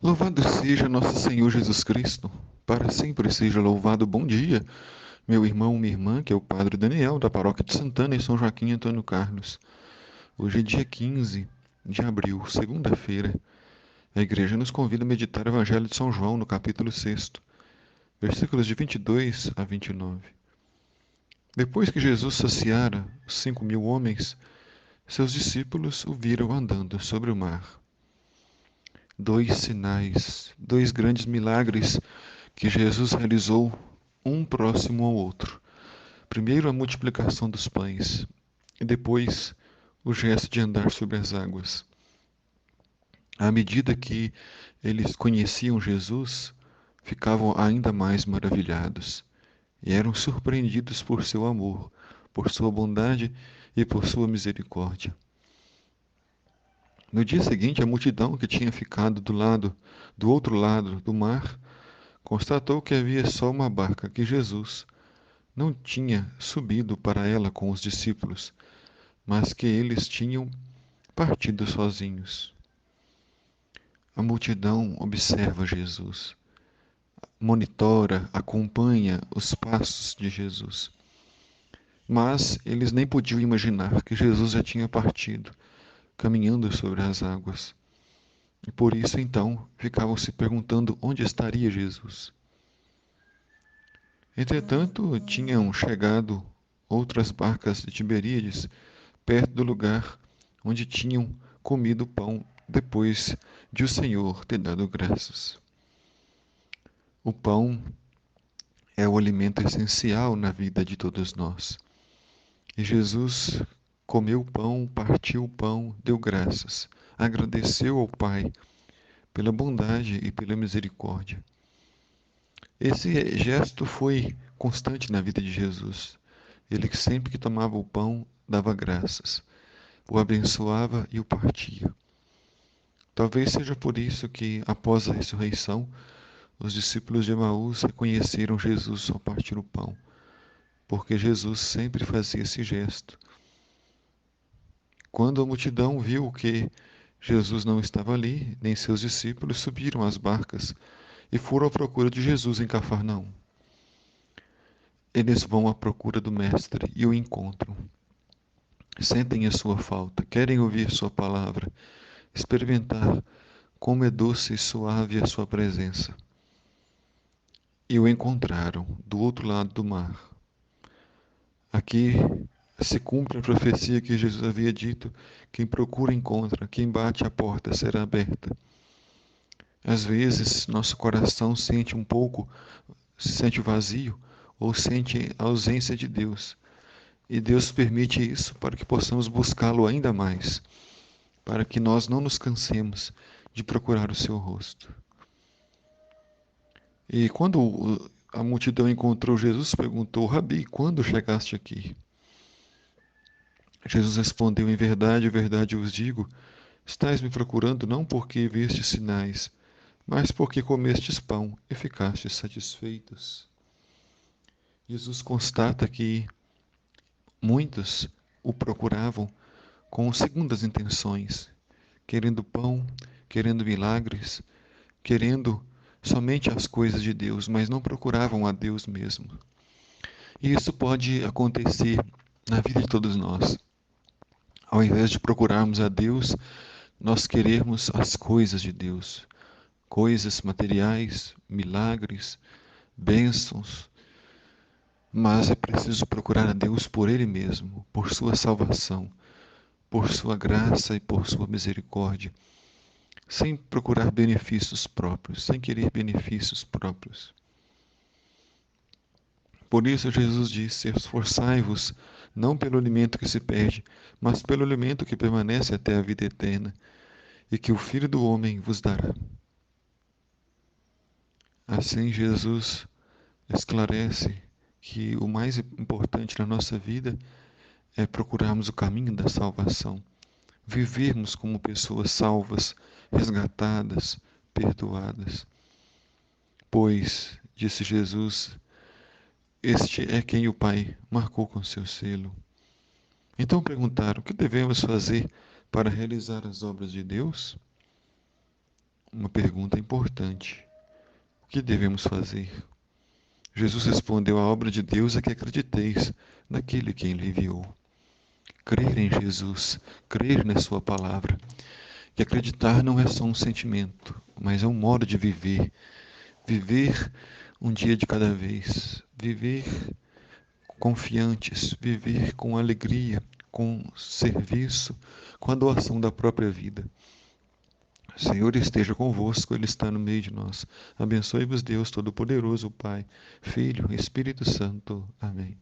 Louvado seja nosso Senhor Jesus Cristo, para sempre seja louvado. Bom dia, meu irmão, minha irmã, que é o Padre Daniel, da Paróquia de Santana, em São Joaquim Antônio Carlos. Hoje é dia 15 de abril, segunda-feira. A igreja nos convida a meditar o Evangelho de São João, no capítulo 6, versículos de 22 a 29. Depois que Jesus saciara os 5.000 homens, seus discípulos o viram andando sobre o mar. Dois sinais, dois grandes milagres que Jesus realizou, um próximo ao outro. Primeiro, a multiplicação dos pães, e depois, o gesto de andar sobre as águas. À medida que eles conheciam Jesus, ficavam ainda mais maravilhados e eram surpreendidos por seu amor, por sua bondade e por sua misericórdia. No dia seguinte, a multidão que tinha ficado do outro lado do mar, constatou que havia só uma barca, que Jesus não tinha subido para ela com os discípulos, mas que eles tinham partido sozinhos. A multidão observa Jesus, monitora, acompanha os passos de Jesus. Mas eles nem podiam imaginar que Jesus já tinha partido, caminhando sobre as águas. E por isso, então, ficavam se perguntando onde estaria Jesus. Entretanto, tinham chegado outras barcas de Tiberíades perto do lugar onde tinham comido o pão depois de o Senhor ter dado graças. O pão é o alimento essencial na vida de todos nós. E Jesus comeu o pão, partiu o pão, deu graças, agradeceu ao Pai pela bondade e pela misericórdia. Esse gesto foi constante na vida de Jesus. Ele sempre que tomava o pão, dava graças, o abençoava e o partia. Talvez seja por isso que, após a ressurreição, os discípulos de Emaús reconheceram Jesus ao partir o pão, porque Jesus sempre fazia esse gesto. Quando a multidão viu que Jesus não estava ali, nem seus discípulos, subiram às barcas e foram à procura de Jesus em Cafarnaum. Eles vão à procura do Mestre e o encontram. Sentem a sua falta, querem ouvir sua palavra, experimentar como é doce e suave a sua presença. E o encontraram do outro lado do mar. Aqui se cumpre a profecia que Jesus havia dito: quem procura encontra, quem bate a porta será aberta. Às vezes, nosso coração sente um pouco, se sente vazio ou sente a ausência de Deus. E Deus permite isso para que possamos buscá-lo ainda mais, para que nós não nos cansemos de procurar o seu rosto. E quando a multidão encontrou Jesus, perguntou: Rabi, quando chegaste aqui? Jesus respondeu: em verdade vos digo, estais me procurando não porque vistes sinais, mas porque comestes pão e ficastes satisfeitos. Jesus constata que muitos o procuravam com segundas intenções, querendo pão, querendo milagres, querendo somente as coisas de Deus, mas não procuravam a Deus mesmo. E isso pode acontecer na vida de todos nós. Ao invés de procurarmos a Deus, nós queremos as coisas de Deus, coisas materiais, milagres, bênçãos, mas é preciso procurar a Deus por Ele mesmo, por sua salvação, por sua graça e por sua misericórdia, sem procurar benefícios próprios, sem querer benefícios próprios. Por isso Jesus disse: esforçai-vos não pelo alimento que se perde, mas pelo alimento que permanece até a vida eterna, e que o Filho do Homem vos dará. Assim, Jesus esclarece que o mais importante na nossa vida é procurarmos o caminho da salvação, vivermos como pessoas salvas, resgatadas, perdoadas. Pois, disse Jesus, este é quem o Pai marcou com seu selo. Então perguntaram: o que devemos fazer para realizar as obras de Deus? uma pergunta importante: o que devemos fazer? Jesus respondeu: a obra de Deus é que acrediteis naquele que ele enviou. Crer em Jesus, crer na sua palavra. E acreditar não é só um sentimento, mas é um modo de viver. Viver um dia de cada vez. Viver confiantes, viver com alegria, com serviço, com a doação da própria vida. O Senhor esteja convosco, Ele está no meio de nós. Abençoe-vos, Deus Todo-Poderoso, Pai, Filho e Espírito Santo. Amém.